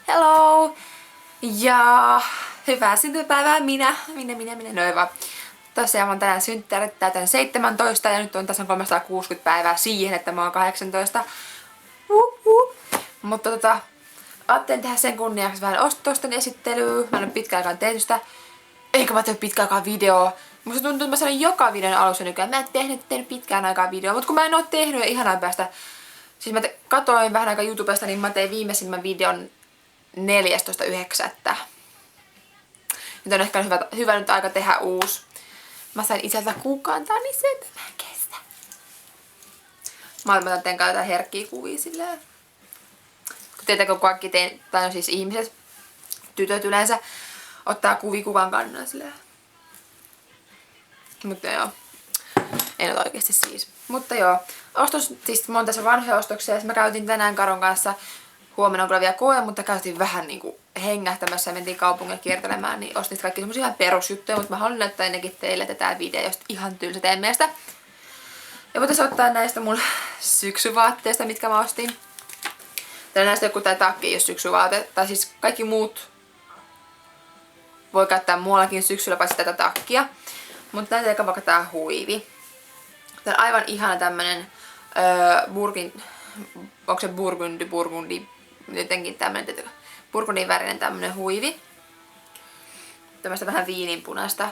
Hello! Ja hyvää syntymäpäivää minä, noin vaan. Tosiaan on tänään synttärit, täytän 17 ja nyt on tässä 360 päivää siihen, että mä oon 18. Mutta ajattelin tehdä sen kunniaksi vähän ostosten esittelyä. Mä en ole pitkään aikaan tehty sitä. Eikä mä tehnyt pitkään aikaan videoa. Musta tuntuu, että mä sanon joka videon alussa nykyään. Mä en tehnyt pitkään aikaa videoa, mutta kun mä en oo tehnyt ihanaa päästä. Siis mä katoin vähän aikaa YouTubesta, niin mä tein viimeisimmän videon 14.9. Nyt on ehkä hyvä nyt aika tehdä uusi. Mä sain itseltä kuukaantaa, niin se mä kestä. Mä teen jotain herkkiä kuvia silleen. Kun tietääkö kaikki tai no siis ihmiset, tytöt yleensä, ottaa kuvia kuvan kannan silleen. Mutta joo. En ole oikeesti siis. Mutta joo. Siis mä oon tässä vanhoja ostoksia. Mä käytin tänään Karon kanssa. Huomenna on kyllä vielä koe, mutta käytiin vähän niinku hengähtämässä ja mentiin kaupungille kiertelemään, niin ostin kaikki semmosia ihan perusjuttuja, mutta mä haluan näyttää ennenkin teille, että tää video just ihan tylsä teidän mielestä. Ja voitais ottaa näistä mun syksyvaatteista, mitkä mä ostin. Täällä näistä joku tää takki, jos syksyvaate, tai siis kaikki muut voi käyttää muuallakin syksyllä paitsi tätä takkia. Mutta näitä vaikka tää huivi. Tää on aivan ihana tämmönen onko se burgundi, jotenkin tämmönen burgundin värinen tämmönen huivi. Tämmöstä vähän viininpunaista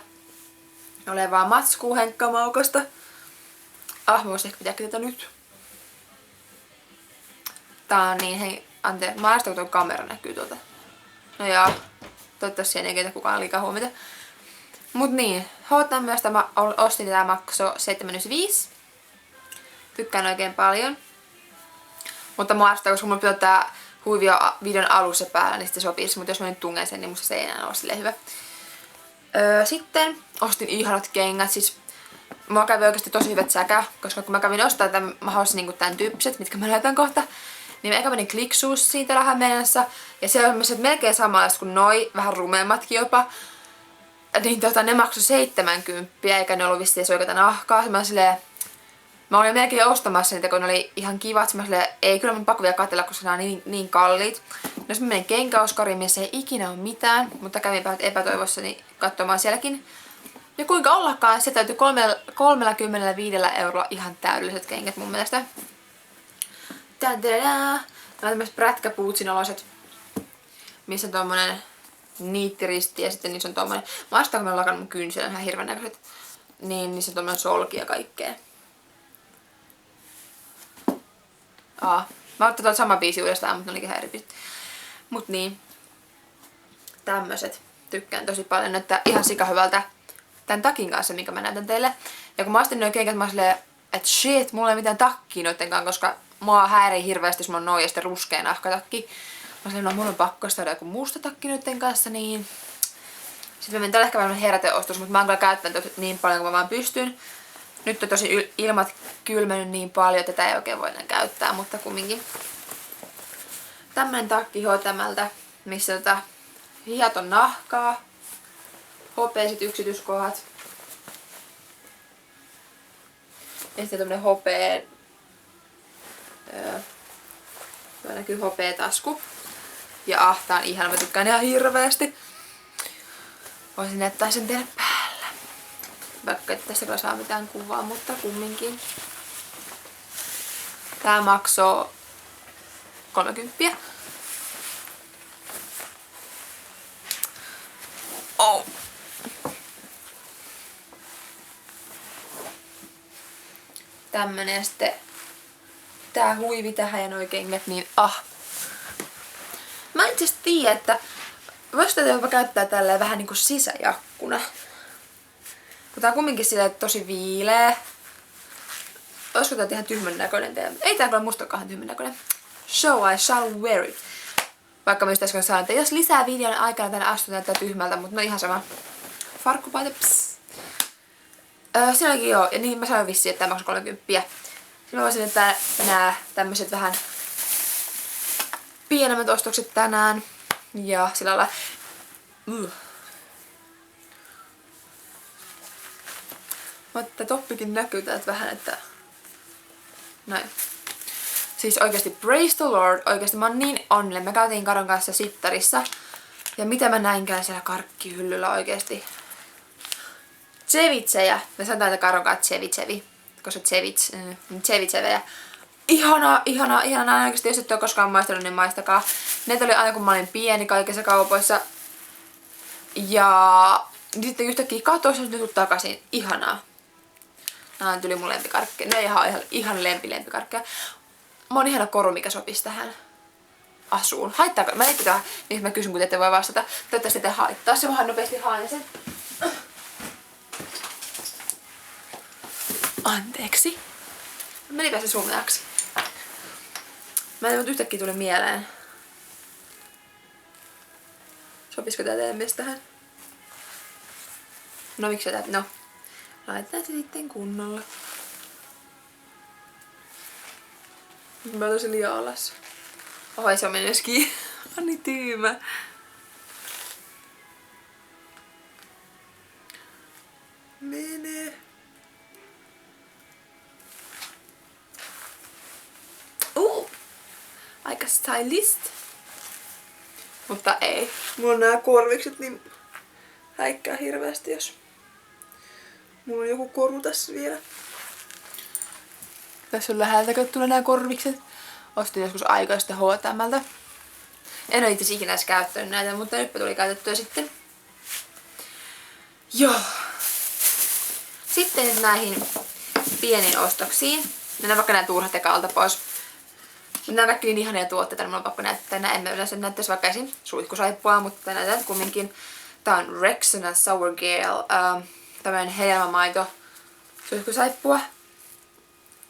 olevaa matskuuhenkkamaukasta. Mä voisin ehkä pitää tätä nyt. Tää on niin, hei, anteeksi, mä alastan kun tuo kamera näkyy tuolta. No joo, toivottavasti siihen ei keitä kukaan liikaa huomiota. Mut niin, H&M:stä mä ostin tää makso 7,95. Tykkään oikein paljon. Mutta mä astan, koska mulla pitää tää huivi videon alussa päällä, niin sitten sopisi. Mutta jos mä nyt tungen sen, niin musta se ei enää ole silleen hyvä. Sitten ostin ihanat kengät. Siis mulla kävi oikeasti tosi hyvät säkä, koska kun mä kävin ostaa tämän, mä halusin niinku tän tyyppiset, mitkä mä näytän kohta. Niin mä eka menin Kliksuus siitä Hämeenessä. Ja se on melkein samanlaista kuin noi, vähän rumeammatkin jopa. Niin ne maksoi 70, eikä ne ollut vissiin oikeata nahkaa. Mä olin melkein ostamassa niitä, kun ne oli ihan kivat. Mä silleen, ei kyllä mun pakko vielä katsella, koska ne on niin kalliit. No jos mä menen kenkäoskariin, missä ei ikinä ole mitään, mutta kävin vähän epätoivossani katsomaan sielläkin. Ja kuinka ollakaan, sieltä täytyy 35 eurolla ihan täydelliset kengät mun mielestä. Nämä on tämmöiset prätkäpuutsin oloiset, missä on tommonen niittiristi ja sitten niissä on tommonen, mä astaan kun mä lakannut mun kynsillä, ihan hirveän näköiset. Niin niissä on tommonen solki ja kaikkea. Mä otin tuolta sama biisi uudestaan, mutta ne olikin ihan eri biisit. Mut niin. Tämmöset. Tykkään tosi paljon, että ihan sika hyvältä tän takin kanssa, minkä mä näytän teille. Ja kun mä astin noin kengät, mä oon silleen, että shit, mulla ei mitään takkia noittenkaan, koska mua häirii hirveästi, jos mulla on noin ja sitten ruskea nahkatakki. Mä silleen, no mulla on pakko saada joku musta takki noitten kanssa, niin. Sitten mä menin tällä ehkä vähän heräteostos, mutta mä oon kyllä käyttänyt niin paljon kuin mä vaan pystyn. Nyt on tosi ilmat kylmennyt niin paljon, että tätä ei oikein voi enää käyttää, mutta kumminkin. Tämmönen takki H&M:ltä, missä hihat on nahkaa, hopeiset yksityiskohdat. Ja sitten tämmönen hopea, tuo näkyy hopea tasku. Ja tää on ihana, mä tykkään ihan hirveästi. Voisin näyttää sen teille päälle. Vaikka et tästä kyllä saa mitään kuvaa, mutta kumminkin. Tää maksoi 30. Oh. Tämmönen sitten tää huivi tähän ja noi kengät, niin Mä en itse asiassa tiedä, että voisiko tätä jopa käyttää tälleen vähän niinku sisäjakkuna. Kun tää on kumminkin silleen tosi viileä. Olisiko tää ihan tyhmän näköinen teille? Ei tää kyllä musta olekaan tyhmän näköinen. So I shall wear it. Vaikka mä just äsken sanoin, että jos lisää videon aikana tänne astuu näyttää tyhmältä, mutta no ihan sama. Farkkupaita, pss. Siinä olikin joo, ja niin mä sanoin vissiin, että tää maksoi 30. Sitten mä voisin ottaa nää tämmöset vähän pienemmät ostokset tänään. Ja sillä lailla. Mutta toppikin näkyy täältä vähän, että näin. Siis oikeesti praise the Lord, oikeesti mä oon niin onnellinen. Me käytiin Karon kanssa sittarissa. Ja mitä mä näinkään siellä karkkihyllyllä oikeesti. Cevichejä. Me sanotaan, että Karon kanssa cevichevi. Koska cevichevejä. Ihanaa. Oikeesti jos et oo koskaan maistanut, niin maistakaa. Ne oli aina kun mä olin pieni kaikissa kaupoissa. Ja sitten yhtäkkiä katosi ja nyt takaisin. Ihanaa. Nää tuli mun lempikarkkeja. Ne ihan lempikarkkeja. Mä oon ihana koru, mikä sopisi tähän asuun. Haittaako? Mä en tiedä, niin mä kysyn, kun te ette voi vastata. Toivottavasti te haittaa. Se vähän nopeasti haen sen. Anteeksi. Menikö se suomeaksi? Mä en tiedä, yhtäkkiä tuli mieleen. Sopisiko tää teidän mielestä tähän? No miksi tää? No. Laitetaan se sitten kunnolla. Mä oon tosi liian alas. Oi, se on mennyt ski. Anni tyymä. Mene. Aika stylist. Mutta ei. Mulla on nää korvikset niin häikkää hirveästi, jos mulla on joku koru tässä vielä. Tässä on läheltä katsottuna nää korvikset. Ostin joskus aikaa sitten H&M:ltä. En ole itse ikinä edes käyttänyt näitä, mutta nytpä tuli käytettyä sitten. Joo. Sitten näihin pieniin ostoksiin. Mennään vaikka nää turhat eka alta pois. Nämä kaikki niin ihania tuotteita, niin mulla on pakko näyttää. Nää emme yleensä näyttäisi vaikka esim. Suihkusaippua, mutta näytän kumminkin. Tää on Rexona Sour Gale. Tämmönen hedelmämaito suihkusaippua.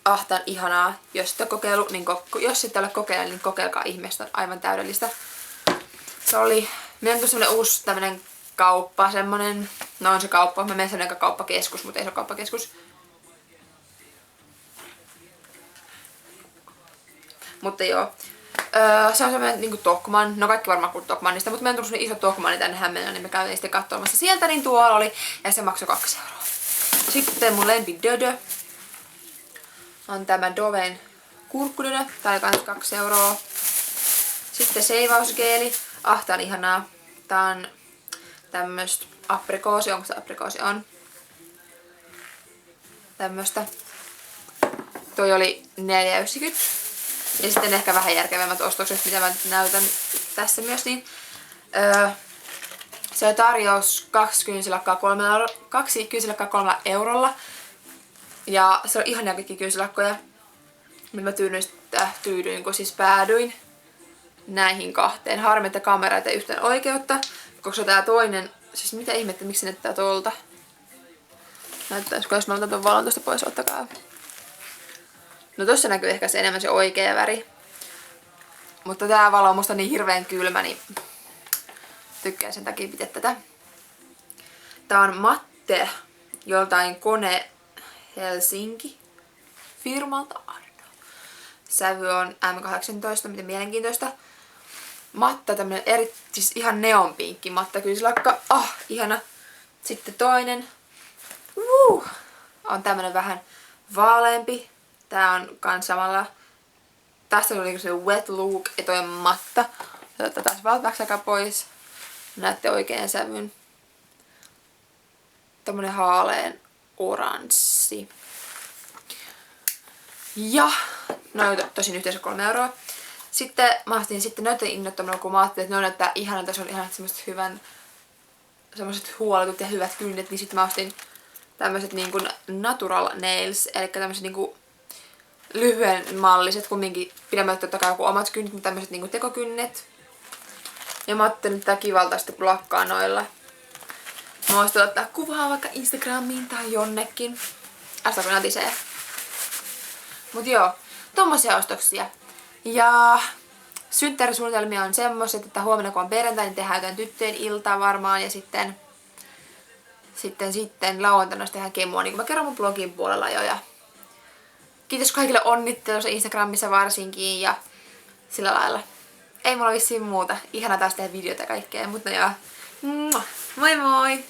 Tää on ihanaa. Jos et ole kokeillut, niin jos et ole kokeillut, niin kokeilkaa ihmeessä. On aivan täydellistä. Se oli, meillä on semmonen uusi tämmönen kauppa, semmonen, no on se kauppa, mä menen semmonen kauppakeskus, mutta ei se ole kauppakeskus. Mutta joo. Se on semmonen niinku Tokman, no kaikki varmaan kuulut Tokmanista, mutta meillä on tullut semmonen iso Tokmani tänne Hämeenään, niin me käytiin sitten katsomassa sieltä, niin tuolla oli, ja se maksoi 2 euroa. Sitten mun lempi Dödö on tämä Doven kurkkudödö, tää oli kans 2 euroa. Sitten seivausgeeli, tää on ihanaa. Tää on tämmöstä aprikoosi, onko se aprikoosi? On. Tämmöstä. Toi oli 4,90. Ja sitten ehkä vähän järkevämmät ostokset, mitä mä näytän tässä myös, niin se on tarjous 2 kynsilakkaa 3 eurolla. Ja se on ihania kaikki kynsilakkoja. Mä tyydyin, kun siis päädyin näihin 2. Harmi, että kamera ei tee yhtään oikeutta, koska tää toinen, siis mitä ihmettä, miksi se näyttää tolta? Näyttäisikö, jos mä otan ton valon tosta pois, ottakaa. No tossa näkyy ehkä se enemmän se oikea väri. Mutta tää valo on musta niin hirveän kylmä, niin tykkään sen takia pitää tätä. Tää on matte joltain Kone Helsinki firmalta. Sävy on M18, miten mielenkiintoista. Matta, tämmönen siis ihan neonpinkki matta kynsilakka. Ihana. Sitten toinen. On tämmönen vähän vaaleampi. Tää on kans samalla. Tästä tuli se wet look ja toi on matta. Otetaan taas valtaaksi aika pois. Näette oikein sävyn. Tämmönen haaleen oranssi. Ja noita tosin yhteensä 3 euroa. Sitten mä ostin sitten noiden innoittamalla, kun mä ajattelin, että ne näyttää ihana, tässä on ihan semmoset huoletut ja hyvät kynnet, niin sitten mä ostin tämmöset niinku natural nails, eli tämmöset niinku lyhyen malliset, kumminkin pidemmät totta kai joku omat kynnet, mutta tämmöset niinku tekokynnet. Ja mä ajattelin, että tää kivalta sitten kun lakkaa noilla. Mä voisin ottaa kuvaa vaikka Instagramiin tai jonnekin. Asta kun natisee. Mut joo, tommosia ostoksia. Ja synttärisuunnitelmia on semmoset, että huomenna kun on perjantai, niin tehdään jotain tyttöjen iltaa varmaan. Ja sitten lauantaina tehdään kemua, niin kuin mä kerron mun blogin puolella jo. Ja kiitos kaikille onnittelussa Instagramissa varsinkin ja sillä lailla. Ei mulla vissiin muuta. Ihana taas tehdä videoita ja kaikkea, mutta joo. Moi moi!